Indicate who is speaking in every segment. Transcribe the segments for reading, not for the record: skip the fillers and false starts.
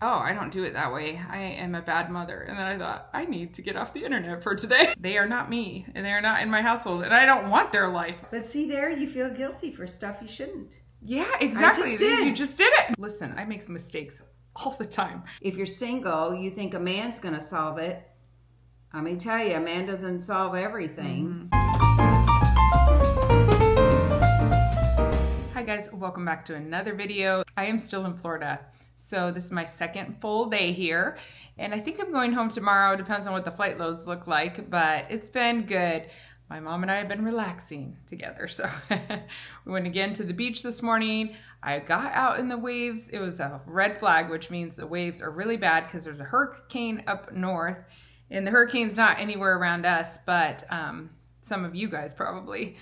Speaker 1: oh, I don't do it that way. I am a bad mother. And then I thought, I need to get off the internet for today. They are not me, and they are not in my household, and I don't want their life.
Speaker 2: But see there, you feel guilty for stuff you shouldn't.
Speaker 1: Yeah, exactly.
Speaker 2: You
Speaker 1: just did it. Listen, I make some mistakes all the time.
Speaker 2: If you're single, you think a man's going to solve it. Let me tell you, a man doesn't solve everything.
Speaker 1: Hi guys, welcome back to another video. I am still in Florida, so this is my second full day here, and I think I'm going home tomorrow. Depends on what the flight loads look like, but it's been good. My mom and I have been relaxing together, so we went again to the beach this morning. I got out in the waves. It was a red flag, which means the waves are really bad because there's a hurricane up north, and the hurricane's not anywhere around us, but some of you guys probably.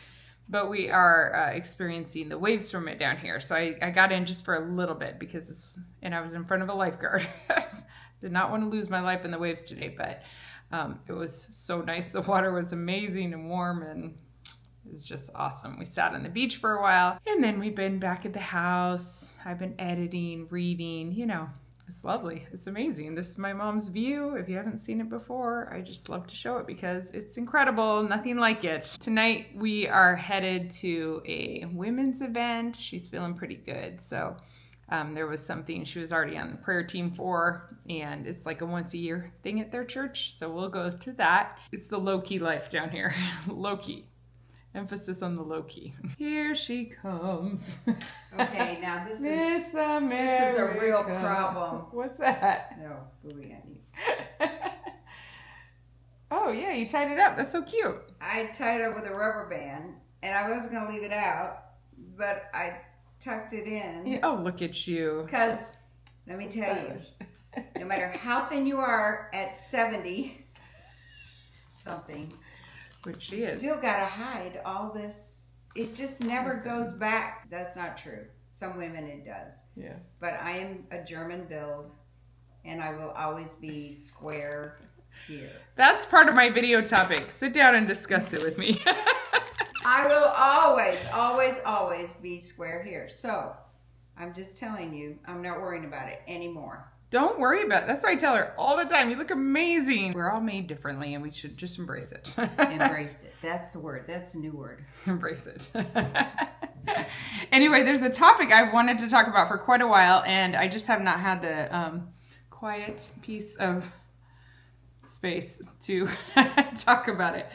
Speaker 1: But we are experiencing the waves from it down here. So I got in just for a little bit because I was in front of a lifeguard. Did not want to lose my life in the waves today, but it was so nice. The water was amazing and warm, and it was just awesome. We sat on the beach for a while, and then we've been back at the house. I've been editing, reading, it's lovely. It's amazing. This is my mom's view. If you haven't seen it before, I just love to show it because it's incredible. Nothing like it. Tonight we are headed to a women's event. She's feeling pretty good. So there was something she was already on the prayer team for, and it's like a once a year thing at their church. So we'll go to that. It's the low-key life down here. Low-key. Emphasis on the low-key. Here she comes.
Speaker 2: Okay, now this is a real problem.
Speaker 1: What's that?
Speaker 2: No, booey on you.
Speaker 1: Oh yeah, you tied it up. That's so cute.
Speaker 2: I tied it up with a rubber band, and I wasn't going to leave it out, but I tucked it in.
Speaker 1: Yeah, oh, look at you.
Speaker 2: Because, let me tell you, no matter how thin you are at 70 something,
Speaker 1: which she is.
Speaker 2: Still gotta hide all this. It just never goes back. That's not true. Some women it does.
Speaker 1: Yeah.
Speaker 2: But I am a German build, and I will always be square here.
Speaker 1: That's part of my video topic. Sit down and discuss it with me.
Speaker 2: I will always be square here. So I'm just telling you, I'm not worrying about it anymore.
Speaker 1: Don't worry about it. That's what I tell her all the time. You look amazing. We're all made differently, and we should just embrace it.
Speaker 2: Embrace it. That's the word. That's the new word.
Speaker 1: Embrace it. Anyway, there's a topic I've wanted to talk about for quite a while, and I just have not had the quiet piece of space to talk about it.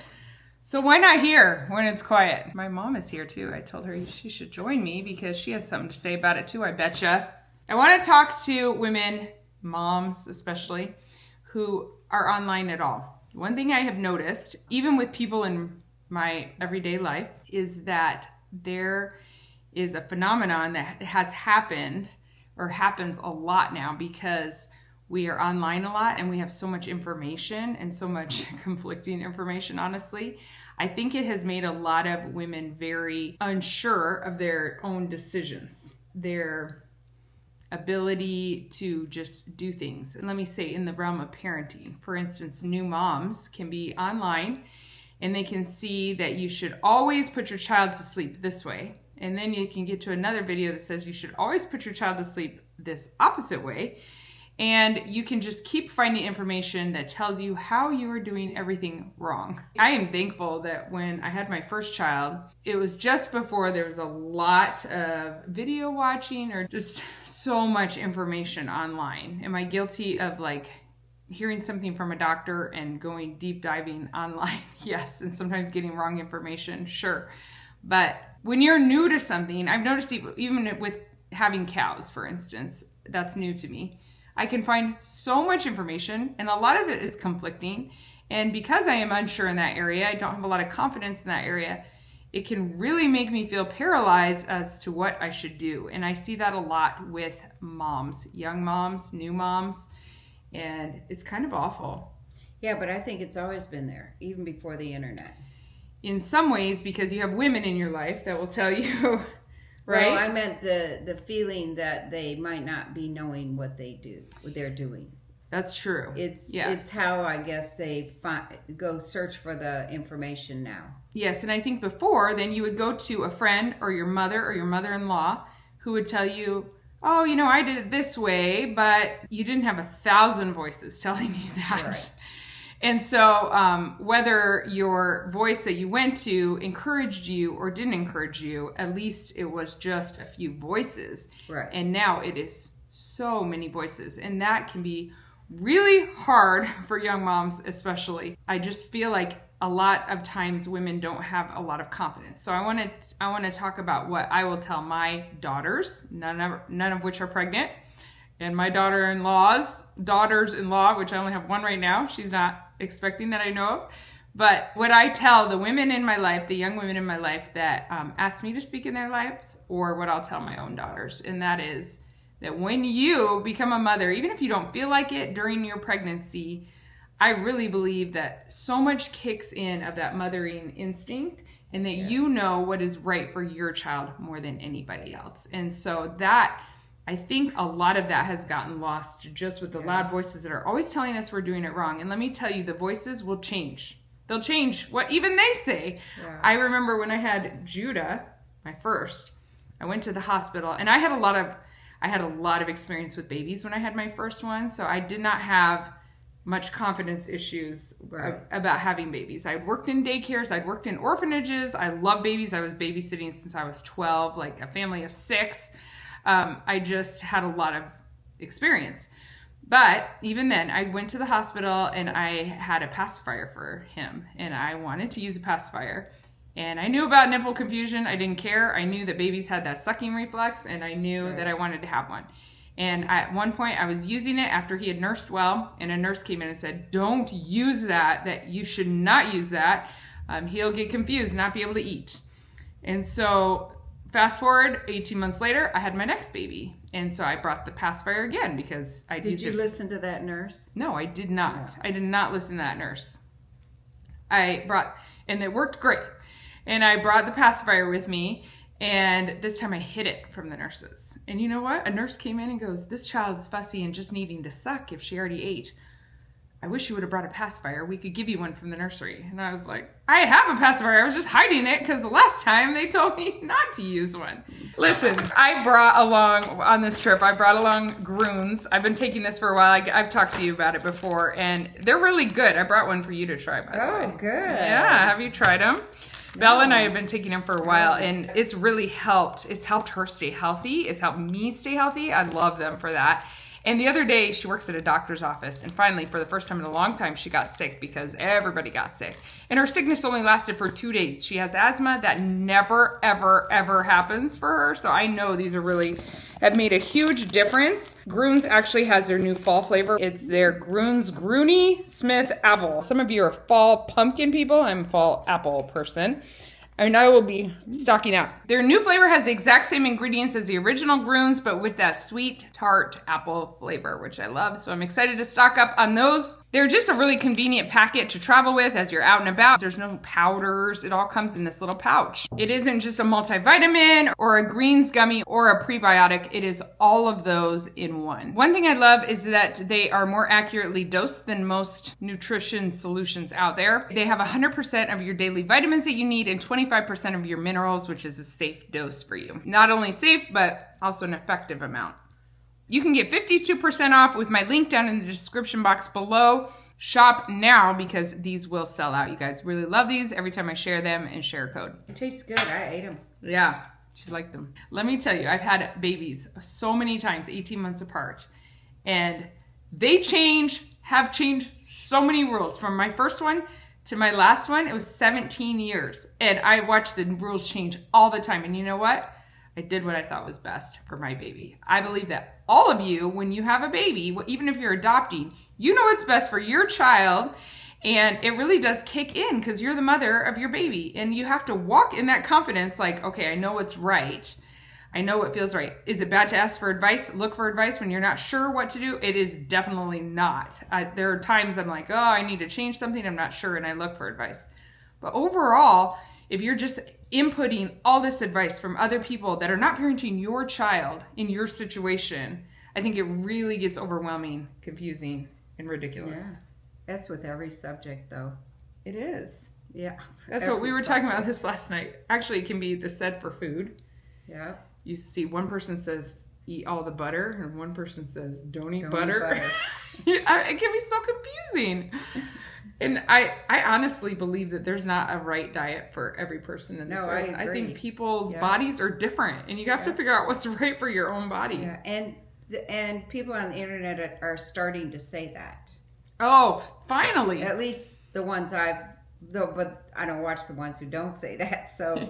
Speaker 1: So why not here when it's quiet? My mom is here too. I told her she should join me because she has something to say about it too, I betcha. I want to talk to women, moms especially, who are online at all. One thing I have noticed, even with people in my everyday life, is that there is a phenomenon that has happened or happens a lot now because we are online a lot and we have so much information and so much conflicting information, honestly. I think it has made a lot of women very unsure of their own decisions, their ability to just do things. And let me say, in the realm of parenting, for instance, new moms can be online and they can see that you should always put your child to sleep this way. And then you can get to another video that says you should always put your child to sleep this opposite way. And you can just keep finding information that tells you how you are doing everything wrong. I am thankful that when I had my first child, it was just before there was a lot of video watching or just so much information online. Am I guilty of hearing something from a doctor and going deep diving online? Yes, and sometimes getting wrong information, sure. But when you're new to something, I've noticed even with having cows, for instance, that's new to me. I can find so much information, and a lot of it is conflicting. And because I am unsure in that area, I don't have a lot of confidence in that area, it can really make me feel paralyzed as to what I should do. And I see that a lot with moms, young moms, new moms, and it's kind of awful.
Speaker 2: Yeah, but I think it's always been there, even before the internet.
Speaker 1: In some ways, because you have women in your life that will tell you, right?
Speaker 2: Well, I meant the feeling that they might not be knowing what they're doing.
Speaker 1: That's true.
Speaker 2: It's how I guess they go search for the information now.
Speaker 1: Yes, and I think before then you would go to a friend or your mother or your mother-in-law who would tell you oh, I did it this way, but you didn't have 1,000 voices telling you that.
Speaker 2: Right.
Speaker 1: And so whether your voice that you went to encouraged you or didn't encourage you, at least it was just a few voices.
Speaker 2: Right.
Speaker 1: And now it is so many voices. And that can be really hard for young moms, especially. I just feel like a lot of times women don't have a lot of confidence. So I want to talk about what I will tell my daughters, none of which are pregnant, and my daughters-in-law, which I only have one right now. She's not expecting that I know of. But what I tell the women in my life, the young women in my life that ask me to speak in their lives, or what I'll tell my own daughters, and that is that when you become a mother, even if you don't feel like it during your pregnancy, I really believe that so much kicks in of that mothering instinct, and that you know what is right for your child more than anybody else. And so that, I think a lot of that has gotten lost just with the loud voices that are always telling us we're doing it wrong. And let me tell you, the voices will change. They'll change what even they say. Yeah. I remember when I had Judah, my first, I went to the hospital, and I had a lot of experience with babies when I had my first one. So I did not have much confidence issues about having babies. I'd worked in daycares. I'd worked in orphanages. I love babies. I was babysitting since I was 12, like a family of 6. I just had a lot of experience. But even then, I went to the hospital and I had a pacifier for him. And I wanted to use a pacifier. And I knew about nipple confusion. I didn't care. I knew that babies had that sucking reflex, and I knew that I wanted to have one. And at one point, I was using it after he had nursed well, and a nurse came in and said, don't use that you should not use that. He'll get confused, not be able to eat. And so fast forward 18 months later, I had my next baby. And so I brought the pacifier again because I
Speaker 2: Did you listen to that nurse?
Speaker 1: No, I did not. No. I did not listen to that nurse. And it worked great. And I brought the pacifier with me, and this time I hid it from the nurses. And you know what? A nurse came in and goes, this child is fussy and just needing to suck if she already ate. I wish you would have brought a pacifier. We could give you one from the nursery. And I was like, I have a pacifier. I was just hiding it because the last time they told me not to use one. Listen, on this trip, I brought along Groons. I've been taking this for a while. I've talked to you about it before, and they're really good. I brought one for you to try, by the way.
Speaker 2: Oh, good.
Speaker 1: Yeah, have you tried them? Belle and I have been taking them for a while, and it's really helped. It's helped her stay healthy. It's helped me stay healthy. I love them for that. And the other day, she works at a doctor's office, and finally, for the first time in a long time, she got sick because everybody got sick. And her sickness only lasted for 2 days. She has asthma. That never, ever, ever happens for her. So I know these have made a huge difference. Groons actually has their new fall flavor. It's their Groons Groony Smith Apple. Some of you are fall pumpkin people. I'm a fall apple person. And I will be stocking up. Their new flavor has the exact same ingredients as the original Groons, but with that sweet, tart apple flavor, which I love. So I'm excited to stock up on those. They're just a really convenient packet to travel with as you're out and about. There's no powders. It all comes in this little pouch. It isn't just a multivitamin or a greens gummy or a prebiotic. It is all of those in one. One thing I love is that they are more accurately dosed than most nutrition solutions out there. They have 100% of your daily vitamins that you need and 25% of your minerals, which is a safe dose for you. Not only safe, but also an effective amount. You can get 52% off with my link down in the description box below. Shop now because these will sell out. You guys really love these every time I share them and share a code.
Speaker 2: It tastes good. I ate them.
Speaker 1: Yeah, she liked them. Let me tell you, I've had babies so many times, 18 months apart, and they have changed so many rules. From my first one to my last one, it was 17 years. And I watched the rules change all the time. And you know what? I did what I thought was best for my baby. I believe that all of you, when you have a baby, even if you're adopting, you know what's best for your child. And it really does kick in because you're the mother of your baby. And you have to walk in that confidence like, okay, I know what's right. I know what feels right. Is it bad to ask for advice? Look for advice when you're not sure what to do? It is definitely not. There are times I'm like, oh, I need to change something. I'm not sure. And I look for advice. But overall, if you're just inputting all this advice from other people that are not parenting your child in your situation, I think it really gets overwhelming, confusing, and ridiculous.
Speaker 2: Yeah. That's with every subject, though.
Speaker 1: It is.
Speaker 2: Yeah.
Speaker 1: That's what we were talking about this last night. Actually, it can be said for food.
Speaker 2: Yeah.
Speaker 1: You see one person says, eat all the butter, and one person says, don't eat
Speaker 2: Don't
Speaker 1: butter.
Speaker 2: eat
Speaker 1: It can be so confusing. And I honestly believe that there's not a right diet for every person in this world. I think people's bodies are different, and you have to figure out what's right for your own body.
Speaker 2: Yeah. And people on the internet are starting to say that.
Speaker 1: Oh, finally.
Speaker 2: At least the ones but I don't watch the ones who don't say that. So,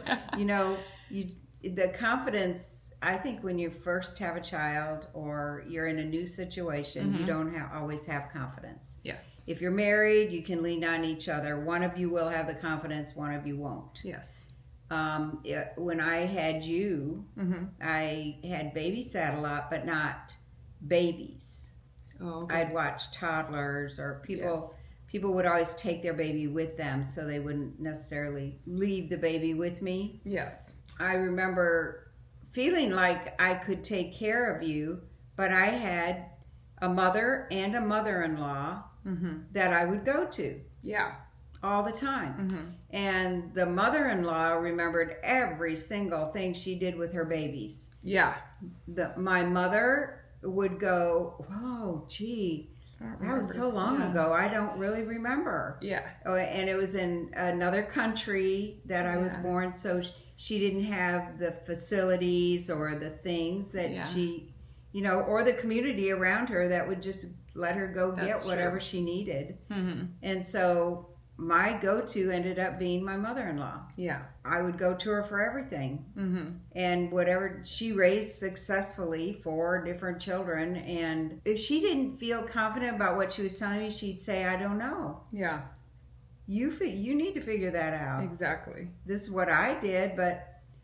Speaker 2: the confidence, I think when you first have a child or you're in a new situation, you don't always have confidence.
Speaker 1: Yes.
Speaker 2: If you're married, you can lean on each other. One of you will have the confidence, one of you won't.
Speaker 1: Yes.
Speaker 2: When I had you, I had babysat a lot, but not babies.
Speaker 1: Oh, okay.
Speaker 2: I'd watch toddlers or people. People would always take their baby with them, so they wouldn't necessarily leave the baby with me.
Speaker 1: Yes.
Speaker 2: I remember feeling like I could take care of you, but I had a mother and a mother-in-law that I would go to.
Speaker 1: Yeah.
Speaker 2: All the time. And the mother-in-law remembered every single thing she did with her babies.
Speaker 1: Yeah.
Speaker 2: My mother would go, whoa, gee, that was so long ago. I don't really remember.
Speaker 1: Yeah.
Speaker 2: And it was in another country that I was born, so she didn't have the facilities or the things that she, or the community around her that would just let her go get whatever she needed. And so my go-to ended up being my mother-in-law. Yeah. I would go to her for everything. And whatever she raised successfully 4 different children. And if she didn't feel confident about what she was telling me, she'd say, I don't know. Yeah. You need to figure that out.
Speaker 1: Exactly.
Speaker 2: This is what I did,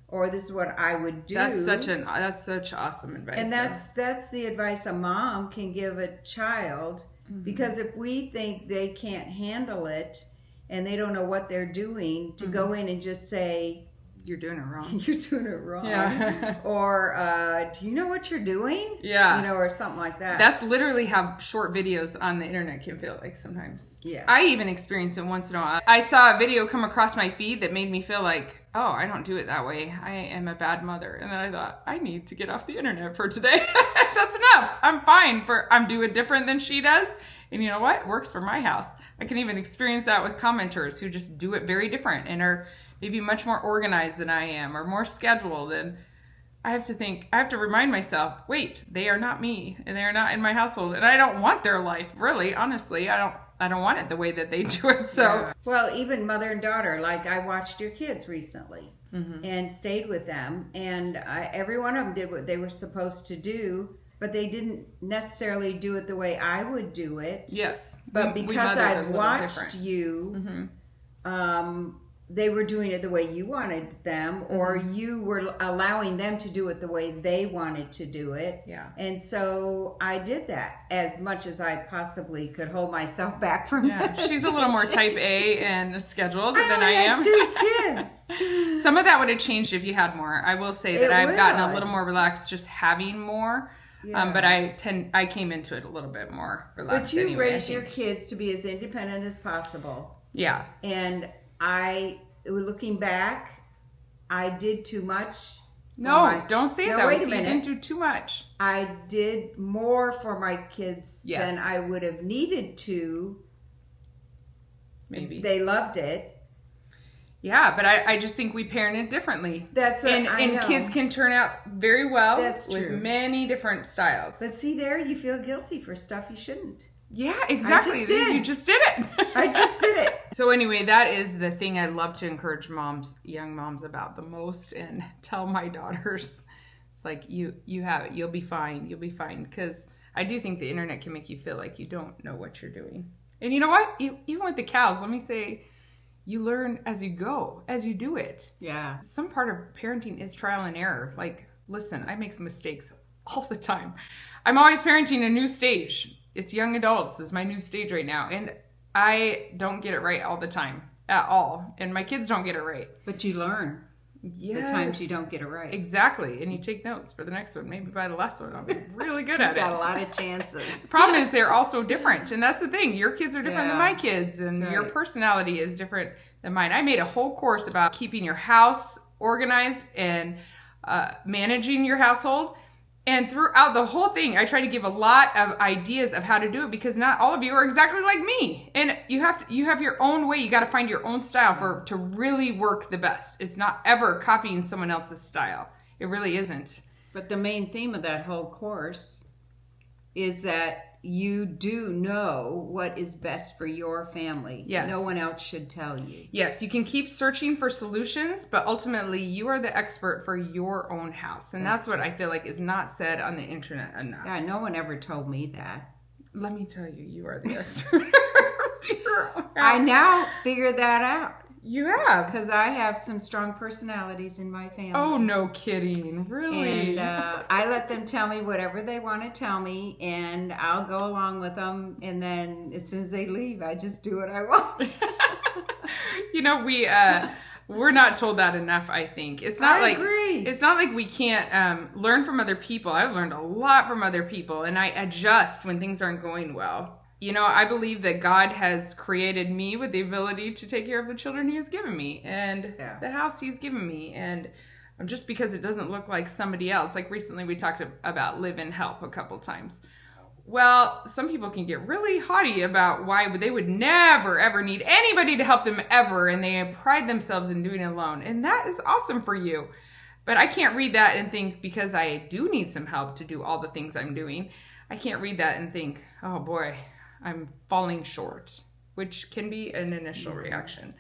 Speaker 2: or this is what I would do.
Speaker 1: That's such awesome advice.
Speaker 2: And that's the advice a mom can give a child. Because if we think they can't handle it, and they don't know what they're doing, to go in and just say,
Speaker 1: you're doing it wrong.
Speaker 2: You're doing it wrong.
Speaker 1: Yeah.
Speaker 2: Or, do you know what you're doing?
Speaker 1: Yeah.
Speaker 2: Or something like that.
Speaker 1: That's literally how short videos on the internet can feel like sometimes.
Speaker 2: Yeah.
Speaker 1: I even experience it once in a while. I saw a video come across my feed that made me feel like, oh, I don't do it that way. I am a bad mother. And then I thought, I need to get off the internet for today. That's enough. I'm fine. I'm doing different than she does. And you know what? It works for my house. I can even experience that with commenters who just do it very different and are maybe much more organized than I am or more scheduled. And I have to remind myself, wait, they are not me and they are not in my household. And I don't want their life, really, honestly. I don't want it the way that they do it. So,
Speaker 2: yeah. Well, even mother and daughter, like I watched your kids recently and stayed with them. And every one of them did what they were supposed to do. But they didn't necessarily do it the way I would do it.
Speaker 1: Yes.
Speaker 2: But because I watched you, they were doing it the way you wanted them, or you were allowing them to do it the way they wanted to do it. Yeah. And so I did that as much as I possibly could hold myself back from that.
Speaker 1: She's a little more type A and scheduled than I am.
Speaker 2: I had 2 kids.
Speaker 1: Some of that would have changed if you had more. I will say that I've gotten a little more relaxed just having more. Yeah. But I came into it a little bit more relaxed.
Speaker 2: But you raised your kids to be as independent as possible. Yeah. And looking back, I did too much.
Speaker 1: No, don't say that. Wait a minute. You didn't do too much.
Speaker 2: I did more for my kids than I would have needed to. Maybe. They loved it.
Speaker 1: Yeah, but I just think we parent it differently.
Speaker 2: That's what I know.
Speaker 1: And kids can turn out very well
Speaker 2: with
Speaker 1: many different styles.
Speaker 2: But see there, you feel guilty for stuff you shouldn't.
Speaker 1: Yeah, exactly. You just did it.
Speaker 2: I just did it.
Speaker 1: So anyway, that is the thing I love to encourage young moms about the most, and tell my daughters, it's like, you have it. You'll be fine. You'll be fine. Because I do think the internet can make you feel like you don't know what you're doing. And you know what? Even with the cows, let me say, you learn as you go, as you do it. Yeah. Some part of parenting is trial and error. Like, listen, I make some mistakes all the time. I'm always parenting a new stage. It's young adults is my new stage right now. And I don't get it right all the time at all. And my kids don't get it right.
Speaker 2: But you learn. Yes. The times you don't get it right.
Speaker 1: Exactly. And you take notes for the next one. Maybe by the last one, I'll be really good at it.
Speaker 2: Got a lot of chances.
Speaker 1: Problem is they're also different. And that's the thing. Your kids are different than my kids. And your personality is different than mine. I made a whole course about keeping your house organized and managing your household. And throughout the whole thing, I try to give a lot of ideas of how to do it because not all of you are exactly like me. And you have your own way. You got to find your own style to really work the best. It's not ever copying someone else's style. It really isn't.
Speaker 2: But the main theme of that whole course is that you do know what is best for your family.
Speaker 1: Yes.
Speaker 2: No one else should tell you.
Speaker 1: Yes, you can keep searching for solutions, but ultimately you are the expert for your own house. And that's what I feel like is not said on the internet enough.
Speaker 2: Yeah, no one ever told me that.
Speaker 1: Let me tell you, you are the expert for your own house.
Speaker 2: I now figure that out.
Speaker 1: You have.
Speaker 2: Because I have some strong personalities in my family.
Speaker 1: Oh, no kidding. Really?
Speaker 2: And I let them tell me whatever they want to tell me, and I'll go along with them. And then as soon as they leave, I just do what I want.
Speaker 1: You know, we're not told that enough, I think. It's not
Speaker 2: I agree.
Speaker 1: It's not like we can't learn from other people. I've learned a lot from other people, and I adjust when things aren't going well. You know, I believe that God has created me with the ability to take care of the children he has given me and the house he's given me. And just because it doesn't look like somebody else, like recently we talked about live and help a couple times. Well, some people can get really haughty about why they would never, ever need anybody to help them ever. And they pride themselves in doing it alone. And that is awesome for you. But I can't read that and think because I do need some help to do all the things I'm doing. I can't read that and think, oh boy, I'm falling short, which can be an initial reaction.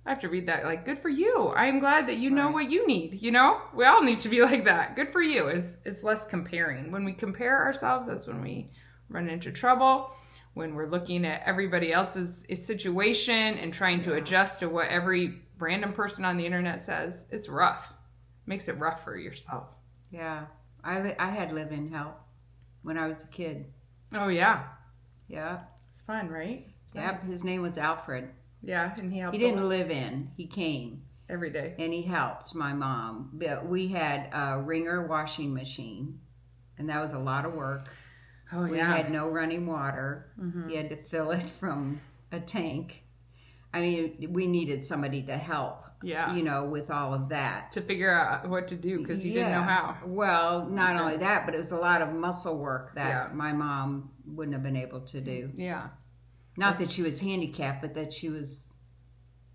Speaker 1: I have to read that like, good for you. I'm glad that you know what you need. You know, we all need to be like that. Good for you. It's less comparing. When we compare ourselves, that's when we run into trouble. When we're looking at everybody else's situation and trying to adjust to what every random person on the internet says, it's rough. Makes it rough for yourself.
Speaker 2: Yeah. I had live-in help when I was a kid.
Speaker 1: Oh, yeah.
Speaker 2: Yeah.
Speaker 1: It's fun, right?
Speaker 2: Yep.
Speaker 1: Nice.
Speaker 2: His name was Alfred.
Speaker 1: Yeah, and he helped.
Speaker 2: He didn't live in. He came.
Speaker 1: Every day.
Speaker 2: And he helped my mom. But we had a Ringer washing machine, and that was a lot of work.
Speaker 1: Oh,
Speaker 2: We had no running water. Mm-hmm. You had to fill it from a tank. I mean, we needed somebody to help.
Speaker 1: Yeah.
Speaker 2: You know, with all of that.
Speaker 1: To figure out what to do because you didn't know how.
Speaker 2: Well, not only that, but it was a lot of muscle work that my mom wouldn't have been able to do.
Speaker 1: Yeah.
Speaker 2: Not that she was handicapped, but that she was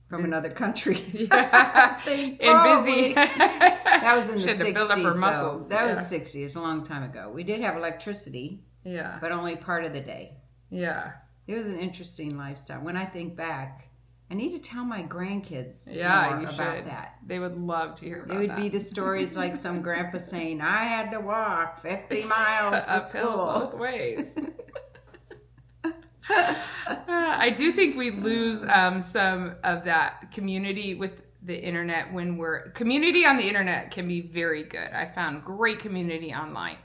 Speaker 2: from another country.
Speaker 1: Yeah. And busy.
Speaker 2: That was in the 60s.
Speaker 1: She had to build up her muscles.
Speaker 2: That was 60s. It's a long time ago. We did have electricity.
Speaker 1: Yeah.
Speaker 2: But only part of the day.
Speaker 1: Yeah.
Speaker 2: It was an interesting lifestyle. When I think back, I need to tell my grandkids more about that.
Speaker 1: They would love to hear about that.
Speaker 2: It would be the stories like some grandpa saying, I had to walk 50 miles to school.
Speaker 1: Both ways. I do think we lose some of that community with the internet community on the internet can be very good. I found great community online.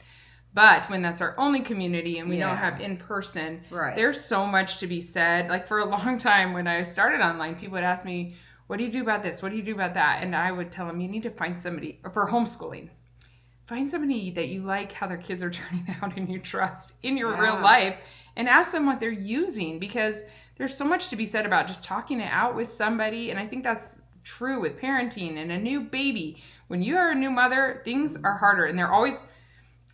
Speaker 1: But when that's our only community and we don't have in person, there's so much to be said. Like for a long time when I started online, people would ask me, what do you do about this? What do you do about that? And I would tell them, you need to find somebody for homeschooling. Find somebody that you like how their kids are turning out and you trust in your real life and ask them what they're using because there's so much to be said about just talking it out with somebody. And I think that's true with parenting and a new baby. When you are a new mother, things are harder and they're always...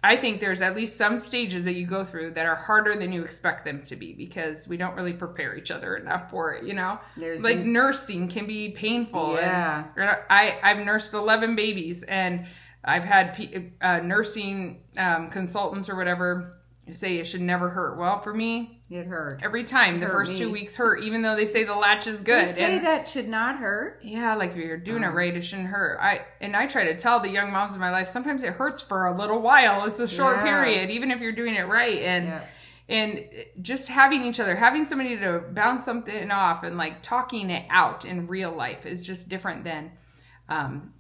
Speaker 1: I think there's at least some stages that you go through that are harder than you expect them to be because we don't really prepare each other enough for it, you know? Nursing can be painful.
Speaker 2: Yeah.
Speaker 1: And I've nursed 11 babies and I've had nursing consultants or whatever say it should never hurt. Well, for me...
Speaker 2: It hurt.
Speaker 1: Every time. The first 2 weeks hurt, even though they say the latch is good.
Speaker 2: They say that should not hurt.
Speaker 1: Yeah, like if you're doing it right, it shouldn't hurt. I try to tell the young moms in my life, sometimes it hurts for a little while. It's a short period, even if you're doing it right. And just having each other, having somebody to bounce something off and like talking it out in real life is just different than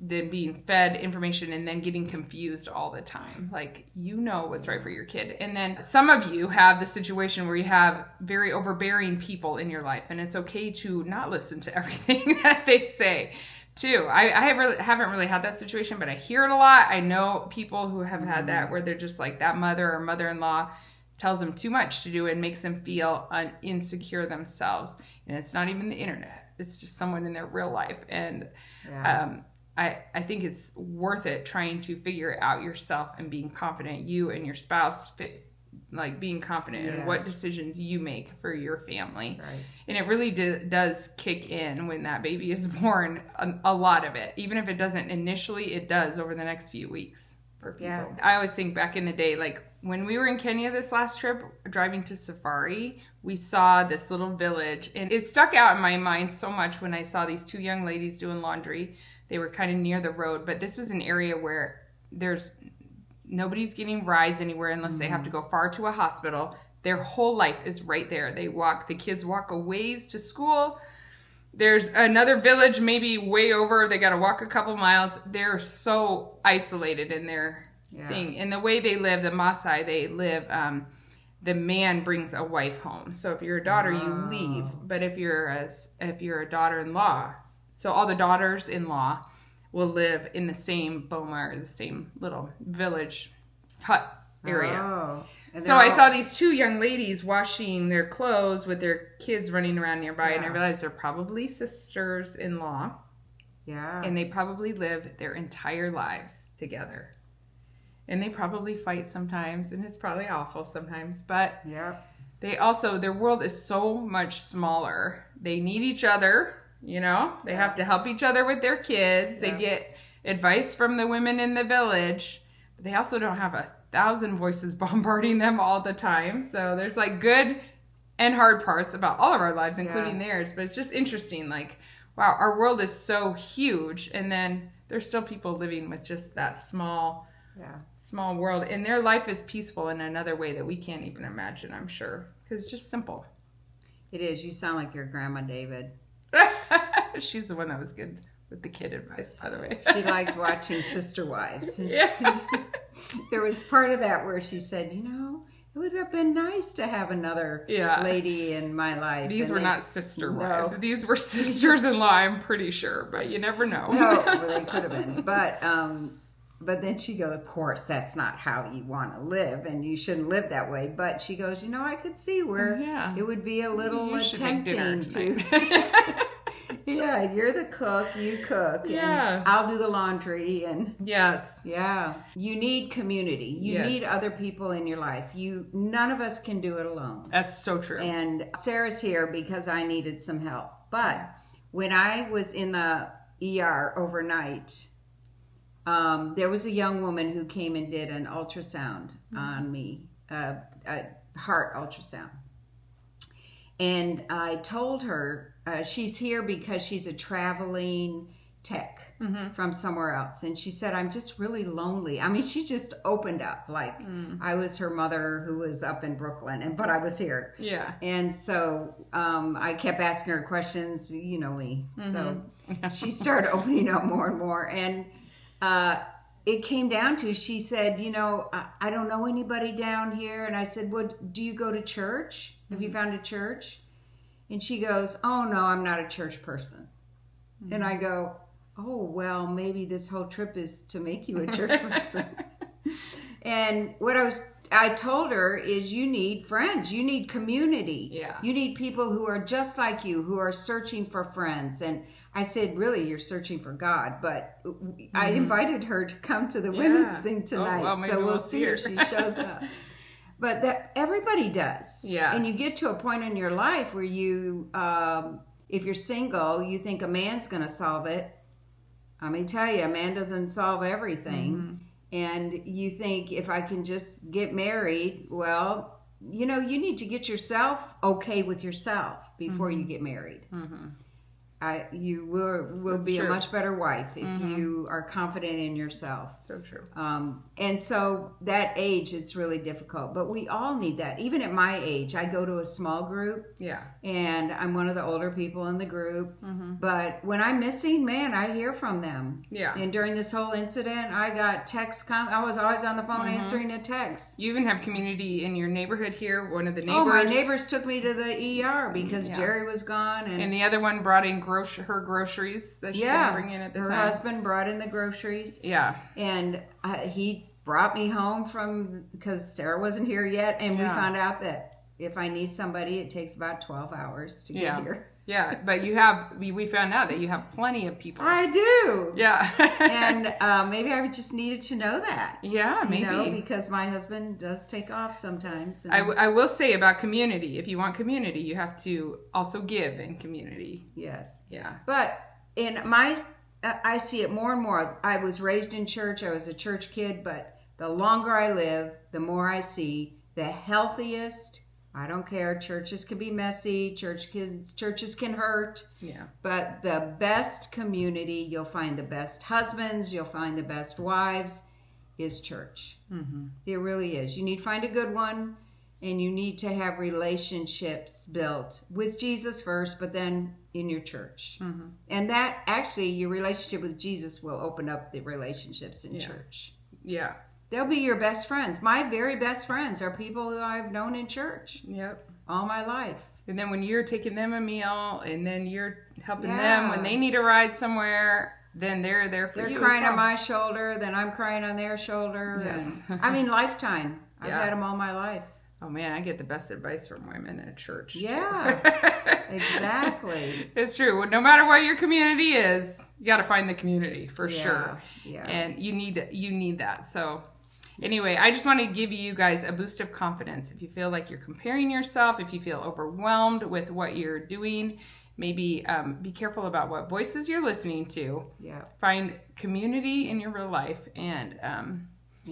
Speaker 1: being fed information and then getting confused all the time. Like, you know what's right for your kid. And then some of you have the situation where you have very overbearing people in your life, and it's okay to not listen to everything that they say too. I haven't really had that situation, but I hear it a lot. I know people who have had that where they're just like that mother or mother-in-law tells them too much to do and makes them feel insecure themselves. And it's not even the internet. It's just someone in their real life. And I think it's worth it trying to figure it out yourself and being confident, you and your spouse, being confident in what decisions you make for your family.
Speaker 2: Right. And
Speaker 1: it really does kick in when that baby is born, a lot of it. Even if it doesn't initially, it does over the next few weeks for people. Yeah. I always think back in the day, like when we were in Kenya this last trip, driving to safari, we saw this little village, and it stuck out in my mind so much when I saw these two young ladies doing laundry. They were kind of near the road, but this was an area where nobody's getting rides anywhere unless they have to go far to a hospital. Their whole life is right there. The kids walk a ways to school. There's another village maybe way over. They got to walk a couple miles. They're so isolated in their thing. And the way they live, the Maasai, they live, the man brings a wife home. So if you're a daughter, you leave. But if you're a daughter-in-law, so all the daughters-in-law will live in the same boma, or the same little village hut area. Oh. So I saw these two young ladies washing their clothes with their kids running around nearby, and I realized they're probably sisters-in-law. Yeah. And they probably live their entire lives together. And they probably fight sometimes, and it's probably awful sometimes, but their world is so much smaller. They need each other. They have to help each other with their kids. They get advice from the women in the village, but they also don't have 1,000 voices bombarding them all the time. So there's like good and hard parts about all of our lives, including theirs. But it's just interesting. Like, wow, our world is so huge, and then there's still people living with just that small world, and their life is peaceful in another way that we can't even imagine, I'm sure, because it's just simple.
Speaker 2: It is. You sound like your grandma, David.
Speaker 1: She's the one that was good with the kid advice, by the way.
Speaker 2: She liked watching Sister Wives. There was part of that where she said, it would have been nice to have another lady in my life.
Speaker 1: These were not sister wives. These were sisters-in-law, I'm pretty sure, but you never know.
Speaker 2: No, well, they could have been. But then she goes, of course, that's not how you want to live, and you shouldn't live that way. But she goes, I could see where it would be a little tempting to. You're the cook, you cook, and I'll do the laundry, and you need community. You need other people in your life. None of us can do it alone.
Speaker 1: That's so true.
Speaker 2: And Sarah's here because I needed some help. But when I was in the ER overnight, there was a young woman who came and did an ultrasound on me, a heart ultrasound. And I told her, she's here because she's a traveling tech from somewhere else. And she said, I'm just really lonely. I mean, she just opened up like I was her mother who was up in Brooklyn, but I was here. Yeah. And so I kept asking her questions, you know me. So she started opening up more and more. And it came down to, she said, I don't know anybody down here. And I said, well, do you go to church? Have you found a church? And she goes, oh, no, I'm not a church person. And I go, oh, well, maybe this whole trip is to make you a church person. And what I told her is, you need friends. You need community. Yeah. You need people who are just like you, who are searching for friends. And I said, really, you're searching for God. But I invited her to come to the women's thing tonight. Oh, well, so we'll see if she shows up. But that everybody does. Yeah. And you get to a point in your life where you, if you're single, you think a man's going to solve it. Let me tell you, a man doesn't solve everything. And you think, if I can just get married, well, you need to get yourself okay with yourself before you get married. You will be a much better wife if you are confident in yourself.
Speaker 1: So true.
Speaker 2: And so that age, it's really difficult. But we all need that. Even at my age, I go to a small group. Yeah. And I'm one of the older people in the group. But when I'm missing, man, I hear from them. Yeah. And during this whole incident, I got texts. I was always on the phone answering a text.
Speaker 1: You even have community in your neighborhood here. One of the neighbors.
Speaker 2: Oh, my neighbors took me to the ER because Jerry was gone.
Speaker 1: And the other one brought in her groceries that she didn't bring in at the time.
Speaker 2: Her husband brought in the groceries. Yeah. And he brought me home because Sarah wasn't here yet, and we found out that if I need somebody, it takes about 12 hours to get here.
Speaker 1: Yeah, but we found out that you have plenty of people.
Speaker 2: I do.
Speaker 1: Yeah.
Speaker 2: And maybe I just needed to know that.
Speaker 1: Yeah, maybe.
Speaker 2: You know, because my husband does take off sometimes. And
Speaker 1: I will say about community, if you want community, you have to also give in community.
Speaker 2: Yes.
Speaker 1: Yeah.
Speaker 2: But I see it more and more. I was raised in church. I was a church kid, but the longer I live, the more I see the healthiest. I don't care. Churches can be messy. Churches can hurt.
Speaker 1: Yeah.
Speaker 2: But the best community, you'll find the best husbands, you'll find the best wives, is church. Mm-hmm. It really is. You need to find a good one, and you need to have relationships built with Jesus first, but then in your church. Mm-hmm. And that actually, your relationship with Jesus will open up the relationships in church.
Speaker 1: Yeah.
Speaker 2: They'll be your best friends. My very best friends are people who I've known in church.
Speaker 1: Yep.
Speaker 2: All my life.
Speaker 1: And then when you're taking them a meal, and then you're helping them when they need a ride somewhere, then they're there for you.
Speaker 2: They're crying on my shoulder, then I'm crying on their shoulder.
Speaker 1: Yes.
Speaker 2: And, I mean, lifetime. I've had them all my life.
Speaker 1: Oh man, I get the best advice from women in a church.
Speaker 2: Yeah, exactly.
Speaker 1: It's true. No matter what your community is, you got to find the community for sure.
Speaker 2: Yeah.
Speaker 1: And you need that. So anyway, I just want to give you guys a boost of confidence. If you feel like you're comparing yourself, if you feel overwhelmed with what you're doing, maybe be careful about what voices you're listening to.
Speaker 2: Yeah.
Speaker 1: Find community in your real life, and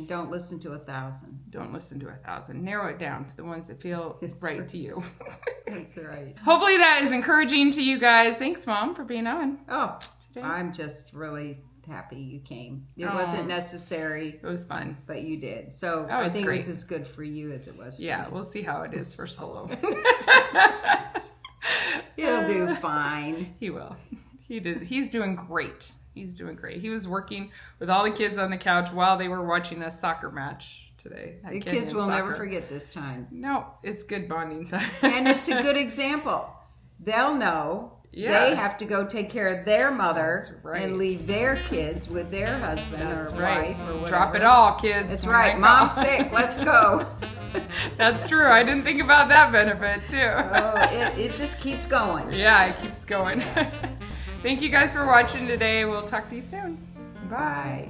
Speaker 2: don't listen to 1,000.
Speaker 1: Don't listen to 1,000. Narrow it down to the ones that feel right to you.
Speaker 2: That's right.
Speaker 1: Hopefully that is encouraging to you guys. Thanks, Mom, for being on.
Speaker 2: Oh, today. I'm just really happy you came. It wasn't necessary.
Speaker 1: It was fun.
Speaker 2: But you did. So I think it was as good for you as it was for me.
Speaker 1: We'll see how it is for solo.
Speaker 2: He'll do fine.
Speaker 1: He will. He did. He's doing great. He's doing great. He was working with all the kids on the couch while they were watching a soccer match today.
Speaker 2: The kids will never forget this time.
Speaker 1: No, it's good bonding time.
Speaker 2: And it's a good example. They'll know they have to go take care of their mother and leave their kids with their husband or wife or whatever.
Speaker 1: Drop it all, kids.
Speaker 2: That's right. Mom's sick. Let's go.
Speaker 1: That's true. I didn't think about that benefit too.
Speaker 2: It just keeps going.
Speaker 1: Yeah, it keeps going. Thank you guys for watching today. We'll talk to you soon.
Speaker 2: Bye.